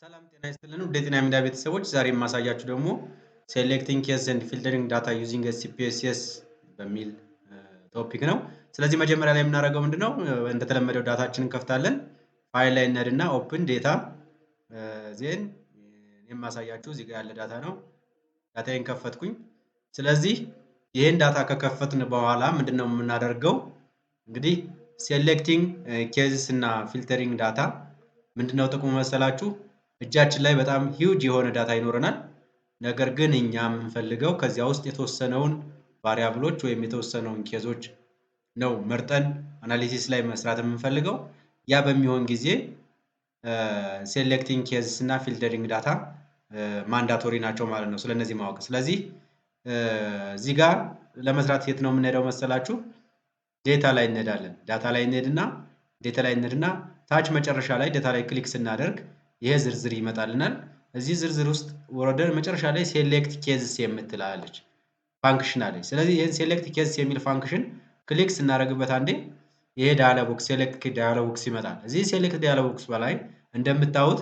ሰላም ጤና ይስጥልን ውድ የጤና ሚዲያ ቤተሰቦች፣ ዛሬ የማሳያችሁ ደግሞ ሴሌክቲንግ ኬዝ ኤንድ ፊልተሪንግ ዳታ ዩዚንግ ኤስፒኤስኤስ በሚል ቶፒክ ነው። ስለዚህ መጀመሪያ ላይ የምናደርገው ምንድነው? እንደተለመደው ዳታችንን እንከፍታለን። ፋይል ላይ እንሄድና ኦፕን ዴታ ዜን የማሳያችሁ እዚህ ጋር ያለ ዳታ ነው። ዳታዬን ከፈትኩኝ። ስለዚህ ይሄን ዳታ ከከፈትን በኋላ ምንድነው የምናደርገው? እንግዲህ ሴሌክቲንግ ኬዝስ እና ፊልተሪንግ ዳታ ምንድነው ጥቅሙ መሰላችሁ? እጃችን ላይ በጣም ሂውጅ የሆነ ዳታ ይኖረናል። ነገር ግን እኛ የምንፈልገው ከዚያ ውስጥ የተወሰነውን ቫሪያብሎች ወይም የተወሰነውን ኬዞች ነው መርጠን አናሊሲስ ላይ መስራት የምንፈልገው። ያ በሚሆን ጊዜ ሴሌክቲንግ ኬዝስ እና ፊልተሪንግ ዳታ ማንዳቶሪ ናቸው ማለት ነው፣ ስለነዚህ ማወቅ። ስለዚህ እዚህ ጋር ለመስራት የት ነው የምንሄደው መሰላችሁ? ዴታ ላይ እንሄዳለን። ዳታ ላይ እንሄድና ታች መጨረሻ ላይ ዳታ ላይ ክሊክ ስናደርግ ይሄ ዝርዝር ይመጣልናል። እዚህ ዝርዝር ውስጥ ወረደን መጨረሻ ላይ ሴሌክት ኬዝስ የምትላለች ፋንክሽን አለች። ስለዚህ ይሄን ሴሌክት ኬዝስ የሚል ፋንክሽን ክሊክ ስናደርግበት አንዴ ይሄ ዳያሎግ ቦክስ ሴሌክት ዳያሎግ ቦክስ ይመጣል። እዚህ ሴሌክት ዳያሎግ ቦክስ በላይ እንደምታዩት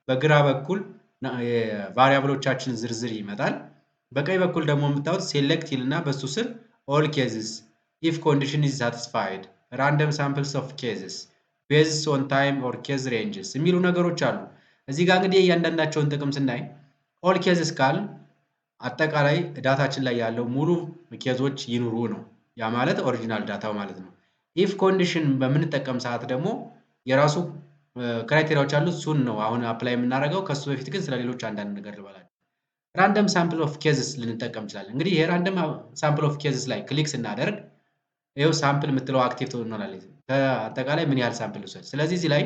በግራ በኩል ቫሪያብሎቻችን ዝርዝር ይመጣል። በቀኝ በኩል ደግሞ የምታዩት ሴሌክት ይልና በሱ ስር ኦል ኬዝስ ኢፍ ኮንዲሽን ኢዝ ሳቲስፋይድ ራንደም ሳምፕልስ ኦፍ ኬዝስ ቤዝድ ኦን ታይም ኦር ኬዝ ሬንጅስ የሚሉ ነገሮች አሉ። እዚህ ጋር እንግዲህ እያንዳንዳቸውን ጥቅም ስናይ ኦል ኬዝስ ካል አጠቃላይ ዳታችን ላይ ያለው ሙሉ ኬዞች ይኑሩ ነው። ያ ማለት ኦሪጂናል ዳታው ማለት ነው። ኢፍ ኮንዲሽን በምንጠቀም ሰዓት ደግሞ የራሱ ክራይቴሪያዎች አሉት። እሱን ነው አሁን አፕላይ የምናደርገው። ከሱ በፊት ግን ስለሌሎች አንዳንድ ነገር ልበላችሁ። ራንደም ሳምፕል ኦፍ ኬዝስ ልንጠቀም እንችላለን። እንግዲህ ይሄ ራንደም ሳምፕል ኦፍ ኬዝስ ላይ ክሊክ ስናደርግ ይሄው ሳምፕል የምትለው አክቲቭ ትሆናለች። ከአጠቃላይ ምን ያህል ሳምፕል ውሰድ። ስለዚህ እዚህ ላይ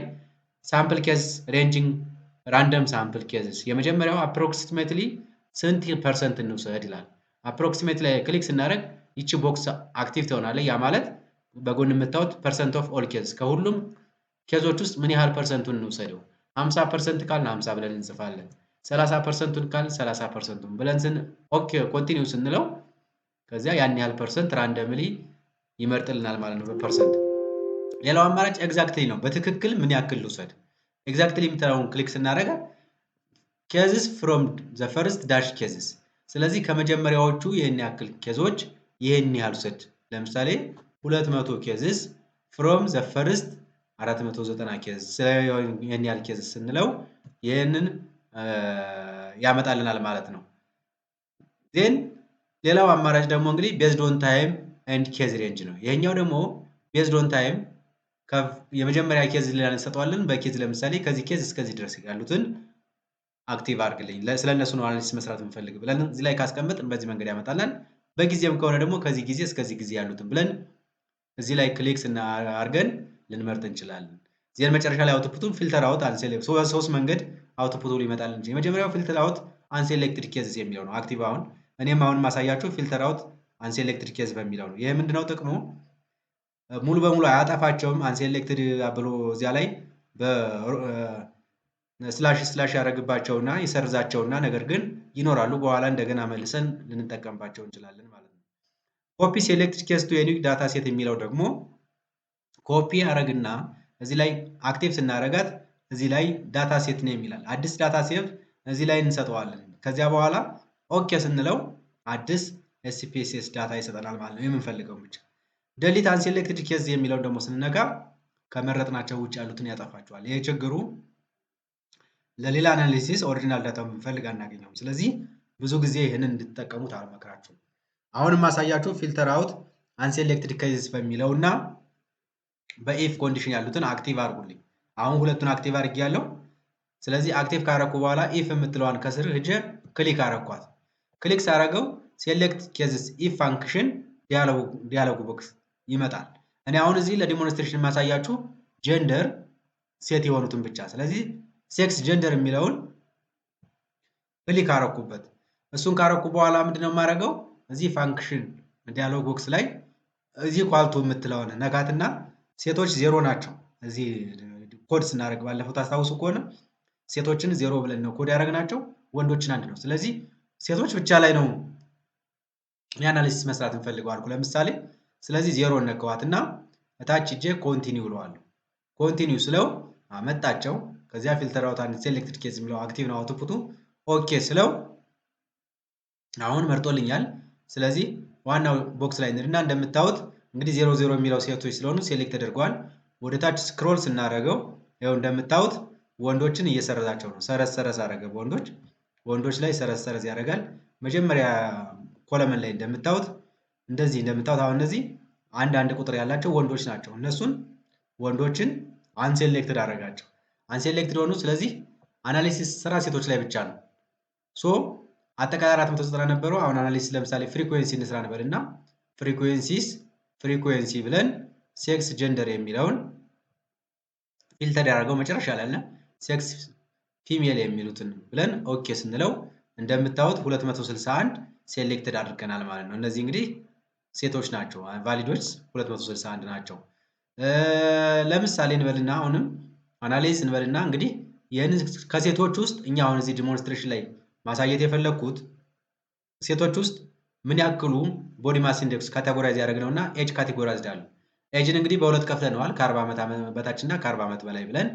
ሳምፕል ኬዝ ሬንጂንግ ራንደም ሳምፕል ኬዝስ የመጀመሪያው አፕሮክሲሜትሊ ስንት ፐርሰንት እንውሰድ ይላል። አፕሮክሲሜት ላይ ክሊክ ስናደርግ ይቺ ቦክስ አክቲቭ ትሆናለች። ያ ማለት በጎን የምታዩት ፐርሰንት ኦፍ ኦል ኬዝ ከሁሉም ኬዞች ውስጥ ምን ያህል ፐርሰንቱን እንውሰደው። 50% ካልን 50 ብለን እንጽፋለን። 30% ካልን 30% ብለን ኦኬ ኮንቲኒው ስንለው ከዚያ ያን ያህል ፐርሰንት ራንደምሊ ይመርጥልናል ማለት ነው በፐርሰንት። ሌላው አማራጭ ኤግዛክትሊ ነው። በትክክል ምን ያክል ልውሰድ። ኤግዛክትሊ የምትለውን ክሊክ ስናደርግ ኬዝስ ፍሮም ዘ ፈርስት ዳሽ ኬዝስ፣ ስለዚህ ከመጀመሪያዎቹ ይህን ያክል ኬዞች ይህን ያህል ውሰድ። ለምሳሌ 200 ኬዝስ ፍሮም ዘ ፈርስት 490 ኬዝ ይህን ያህል ኬዝስ ስንለው ይህንን ያመጣልናል ማለት ነው። ዜን ሌላው አማራጭ ደግሞ እንግዲህ ቤዝድ ኦን ታይም ኤንድ ኬዝ ሬንጅ ነው። ይሄኛው ደግሞ ቤዝድ ኦን ታይም የመጀመሪያ ኬዝ ሊላን እንሰጠዋለን። በኬዝ ለምሳሌ ከዚህ ኬዝ እስከዚህ ድረስ ያሉትን አክቲቭ አድርግልኝ፣ ስለነሱ ነው አናሊሲስ መስራት የምፈልግ ብለን እዚህ ላይ ካስቀመጥን በዚህ መንገድ ያመጣለን። በጊዜም ከሆነ ደግሞ ከዚህ ጊዜ እስከዚህ ጊዜ ያሉትን ብለን እዚህ ላይ ክሊክ አድርገን ልንመርጥ እንችላለን። ዜን መጨረሻ ላይ አውትፑቱን ፊልተር አውት አንሴሌክት ሶስት መንገድ አውትፑቱ ሊመጣልን እንጂ የመጀመሪያው ፊልተር አውት አንሴሌክትድ ኬዝስ የሚለው ነው አክቲቭ። እኔም አሁን ማሳያችሁ ፊልተር አውት አንሴሌክትድ ኬዝ በሚለው ነው። ይሄ ምንድነው ጥቅሙ? ሙሉ በሙሉ አያጠፋቸውም። አንሴሌክትድ ብሎ እዚያ ላይ ስላሽ ያደርግባቸውና ይሰርዛቸውና ነገር ግን ይኖራሉ። በኋላ እንደገና መልሰን ልንጠቀምባቸው እንችላለን ማለት ነው። ኮፒ ሴሌክትድ ኬዝ ቱ ዩኒክ ዳታ ሴት የሚለው ደግሞ ኮፒ አረግና እዚህ ላይ አክቲቭ ስናረጋት እዚህ ላይ ዳታ ሴት ነው የሚላል። አዲስ ዳታ ሴት እዚህ ላይ እንሰጠዋለን። ከዚያ በኋላ ኦኬ ስንለው አዲስ ኤስፒኤስኤስ ዳታ ይሰጠናል ማለት ነው፣ የምንፈልገው ብቻ። ደሊት አንሴሌክትድ ኬዝ የሚለውን ደግሞ ስንነካ ከመረጥናቸው ውጭ ያሉትን ያጠፋቸዋል። ይሄ ችግሩ ለሌላ አናሊሲስ ኦሪጂናል ዳታ የምንፈልግ አናገኘውም። ስለዚህ ብዙ ጊዜ ይህንን እንድትጠቀሙት አልመክራችሁም። አሁን ማሳያችሁ ፊልተር አውት አንሴሌክትድ ኬዝስ በሚለው እና በኢፍ ኮንዲሽን ያሉትን አክቲቭ አድርጉልኝ። አሁን ሁለቱን አክቲቭ አድርጌያለሁ። ስለዚህ አክቲቭ ካረኩ በኋላ ኢፍ የምትለዋን ከስር ሂጄ ክሊክ አረኳት። ክሊክ ሳረገው ሴሌክት ኬዝስ ኢፍ ፋንክሽን ዲያሎግ ቦክስ ይመጣል። እኔ አሁን እዚህ ለዲሞንስትሬሽን ማሳያችሁ ጀንደር ሴት የሆኑትን ብቻ። ስለዚህ ሴክስ ጀንደር የሚለውን ክሊክ አረኩበት። እሱን ካረኩ በኋላ ምንድነው የማደርገው? እዚህ ፋንክሽን ዲያሎግ ቦክስ ላይ እዚህ ኳልቱ የምትለውን ነካትና ሴቶች ዜሮ ናቸው። እዚህ ኮድ ስናደርግ ባለፈው ታስታውሱ ከሆነ ሴቶችን ዜሮ ብለን ነው ኮድ ያደረግናቸው፣ ወንዶችን አንድ ነው። ስለዚህ ሴቶች ብቻ ላይ ነው የአናሊሲስ መስራት እንፈልገው አልኩ ለምሳሌ። ስለዚህ ዜሮ ነከዋትና እታች እጄ ኮንቲኒው ብለዋለሁ። ኮንቲኒው ስለው አመጣቸው። ከዚያ ፊልተር አውት አንድ ሴሌክትድ ኬዝ የሚለው አክቲቭ ነው አውትፑቱ። ኦኬ ስለው አሁን መርጦልኛል። ስለዚህ ዋናው ቦክስ ላይ እንሂድና እንደምታዩት እንግዲህ 00 የሚለው ሴቶች ስለሆኑ ሴሌክት ተደርጓል። ወደ ታች ስክሮል ስናደርገው ይኸው እንደምታዩት ወንዶችን እየሰረዛቸው ነው። ሰረዝ ሰረዝ አደረገ። ወንዶች ላይ ሰረዝ ሰረዝ ያደርጋል። መጀመሪያ ኮለመን ላይ እንደምታዩት አሁን እነዚህ አንድ ቁጥር ያላቸው ወንዶች ናቸው። እነሱን ወንዶችን አንሴሌክትድ አደረጋቸው። አንሴሌክትድ ሆኑ። ስለዚህ አናሊሲስ ስራ ሴቶች ላይ ብቻ ነው። ሶ አጠቃላይ 490 ነበረው። አሁን አናሊሲስ ለምሳሌ ፍሪኩዌንሲ እንስራ ነበር እና ፍሪኩዌንሲ ብለን ሴክስ ጀንደር የሚለውን ፊልተር ያደርገው መጨረሻ ላይ አለ። ሴክስ ፊሜል የሚሉትን ብለን ኦኬ ስንለው እንደምታዩት 261 ሴሌክትድ አድርገናል ማለት ነው። እነዚህ እንግዲህ ሴቶች ናቸው። ቫሊዶች 261 ናቸው። ለምሳሌ እንበልና አሁንም አናሊሲስ እንበልና እንግዲህ ይህን ከሴቶች ውስጥ እኛ አሁን እዚህ ዲሞንስትሬሽን ላይ ማሳየት የፈለግኩት ሴቶች ውስጥ ምን ያክሉ ቦዲ ማስ ኢንዴክስ ካቴጎራይዝ ያደረግነውና ኤጅ ካቴጎራይዝድ አሉ። ኤጅን እንግዲህ በሁለት ከፍለነዋል፣ ከ40 ዓመት በታች እና ከ40 ዓመት በላይ ብለን።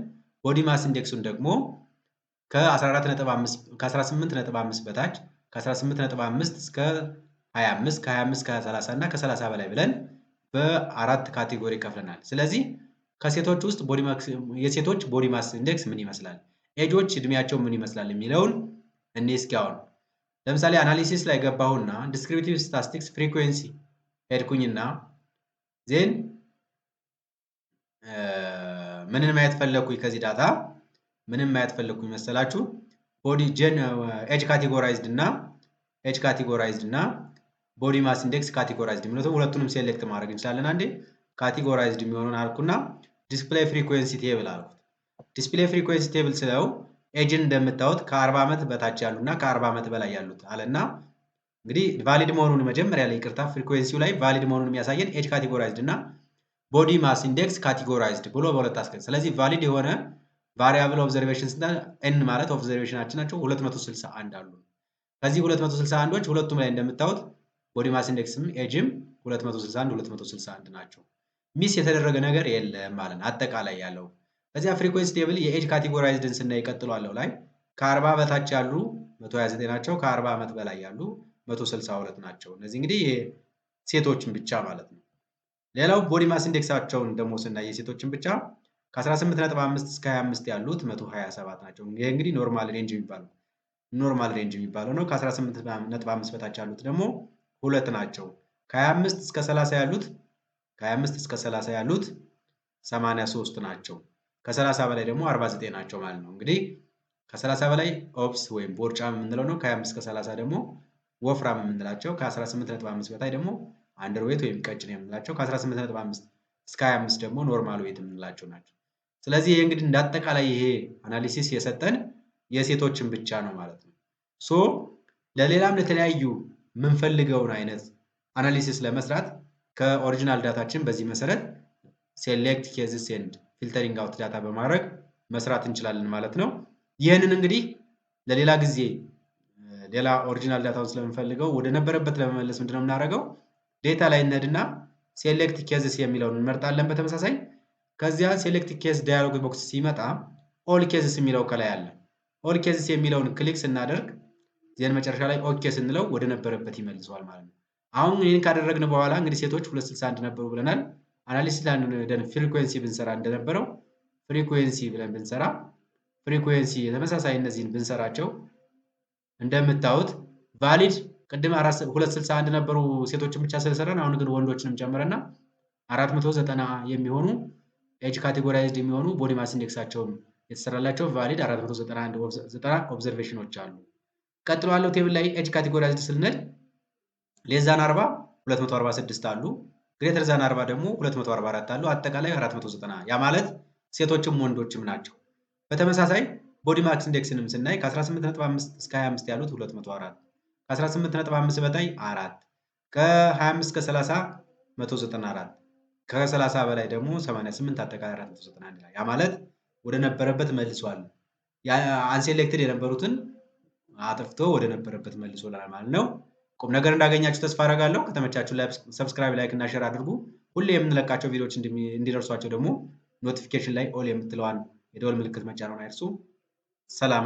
ቦዲ ማስ ኢንዴክሱን ደግሞ ከ18.5 በታች ከ18.5 እስከ 25 ከ25 እስከ 30 እና ከ30 በላይ ብለን በአራት ካቴጎሪ ከፍለናል። ስለዚህ ከሴቶች ውስጥ የሴቶች ቦዲ ማስ ኢንዴክስ ምን ይመስላል፣ ኤጆች እድሜያቸው ምን ይመስላል የሚለውን እኔ እስኪ አሁን ለምሳሌ አናሊሲስ ላይ ገባሁና ዲስክሪፕቲቭ ስታቲስቲክስ ፍሪኩዌንሲ ሄድኩኝና ዜን ምንን ማየት ፈለኩኝ? ከዚህ ዳታ ምንን ማየት ፈለኩኝ መሰላችሁ? ቦዲ ኤጅ ካቴጎራይዝድ እና ቦዲ ማስ ኢንዴክስ ካቴጎራይዝድ የሚሉትን ሁለቱንም ሴሌክት ማድረግ እንችላለን። አንዴ ካቴጎራይዝድ የሚሆነውን አልኩና ዲስፕሌይ ፍሪኩዌንሲ ቴብል አልኩት። ዲስፕሌይ ፍሪኩዌንሲ ቴብል ስለው ኤጅን እንደምታዩት ከ40 ዓመት በታች ያሉና ከ40 ዓመት በላይ ያሉት አለና እንግዲህ ቫሊድ መሆኑን መጀመሪያ ላይ ይቅርታ፣ ፍሪኩዌንሲው ላይ ቫሊድ መሆኑን የሚያሳየን ኤጅ ካቴጎራይዝድ እና ቦዲ ማስ ኢንዴክስ ካቴጎራይዝድ ብሎ በሁለት አስቀምጥ። ስለዚህ ቫሊድ የሆነ ቫሪያብል ኦብዘርቬሽን ስንል ኤን ማለት ኦብዘርቬሽናችን ናቸው 261 አሉ። ከዚህ 261ዎች ሁለቱም ላይ እንደምታዩት ቦዲ ማስ ኢንዴክስም ኤጅም 261 ናቸው። ሚስ የተደረገ ነገር የለም ማለት አጠቃላይ ያለው። ከዚያ ፍሪኩዌንሲ ቴብል የኤጅ ካቴጎራይዝድን ስናይ ይቀጥሏለው ላይ ከ40 በታች ያሉ 129 ናቸው። ከ40 ዓመት በላይ ያሉ 162 ናቸው። እነዚህ እንግዲህ ሴቶችን ብቻ ማለት ነው። ሌላው ቦዲ ማስ ኢንዴክሳቸውን ደግሞ ስናይ የሴቶችን ብቻ ከ18.5 እስከ 25 ያሉት 127 ናቸው። ይሄ እንግዲህ ኖርማል ሬንጅ የሚባለው ነው። ከ18.5 በታች ያሉት ደግሞ ሁለት ናቸው። ከ25 እስከ 30 ያሉት 83 ናቸው። ከ30 በላይ ደግሞ 49 ናቸው ማለት ነው። እንግዲህ ከ30 በላይ ኦብስ ወይም ቦርጫም የምንለው ነው። ከ25 እስከ 30 ደግሞ ወፍራም የምንላቸው፣ ከ18.5 በታይ ደግሞ አንደርዌት ወይም ቀጭን የምንላቸው፣ ከ18.5 እስከ 25 ደግሞ ኖርማል ዌት የምንላቸው ናቸው። ስለዚህ ይሄ እንግዲህ እንዳጠቃላይ ይሄ አናሊሲስ የሰጠን የሴቶችን ብቻ ነው ማለት ነው። ሶ ለሌላም ለተለያዩ የምንፈልገውን አይነት አናሊሲስ ለመስራት ከኦሪጂናል ዳታችን በዚህ መሰረት ሴሌክት ኬዝስ ኤንድ ፊልተሪንግ አውት ዳታ በማድረግ መስራት እንችላለን ማለት ነው። ይህንን እንግዲህ ለሌላ ጊዜ ሌላ ኦሪጂናል ዳታውን ስለምንፈልገው ወደ ነበረበት ለመመለስ ምንድነው የምናደርገው? ዴታ ላይ እንሄድና ሴሌክት ኬዝስ የሚለውን እንመርጣለን በተመሳሳይ። ከዚያ ሴሌክት ኬዝ ዳያሎግ ቦክስ ሲመጣ ኦል ኬዝስ የሚለው ከላይ አለ። ኦል ኬዝስ የሚለውን ክሊክ ስናደርግ ዜን መጨረሻ ላይ ኦኬ ስንለው ወደ ነበረበት ይመልሰዋል ማለት ነው። አሁን ይህን ካደረግን በኋላ እንግዲህ ሴቶች 261 ነበሩ ብለናል። አናሊሲስ ላይ ፍሪኩዌንሲ ብንሰራ እንደነበረው ፍሪኩዌንሲ ብለን ብንሰራ ፍሪኩዌንሲ ተመሳሳይ እነዚህን ብንሰራቸው እንደምታዩት ቫሊድ ቅድም 261 ነበሩ ሴቶችን ብቻ ስለሰራን፣ አሁን ግን ወንዶችንም ጨምረና 490 የሚሆኑ ኤጅ ካቴጎራይዝድ የሚሆኑ ቦዲ ማስ ኢንዴክሳቸውን የተሰራላቸው ቫሊድ 491 ኦብዘርቬሽኖች አሉ። ቀጥሎ ያለው ቴብል ላይ ኤጅ ካቴጎራይዝድ ስንል ሌዛን 40 246 አሉ፣ ግሬተር ዛን 40 ደግሞ 244 አሉ። አጠቃላይ 490 ያ ማለት ሴቶችም ወንዶችም ናቸው። በተመሳሳይ ቦዲ ማስ ኢንዴክስንም ስናይ ከ18.5 እስከ 25 ያሉት 204፣ ከ18.5 በታይ 4፣ ከ25 እስከ 30 194፣ ከ30 በላይ ደግሞ 88፣ አጠቃላይ 491 ላይ ያ ማለት ወደ ነበረበት መልሷል። አንሴሌክትድ የነበሩትን አጥፍቶ ወደ ነበረበት መልሶላል ማለት ነው። ቁም ነገር እንዳገኛችሁ ተስፋ አደርጋለሁ። ከተመቻችሁ ሰብስክራይብ፣ ላይክ እና ሼር አድርጉ። ሁሌ የምንለቃቸው ቪዲዮዎች እንዲደርሷቸው ደግሞ ኖቲፊኬሽን ላይ ኦል የምትለዋን የደወል ምልክት መጫኑን አይርሱ። ሰላም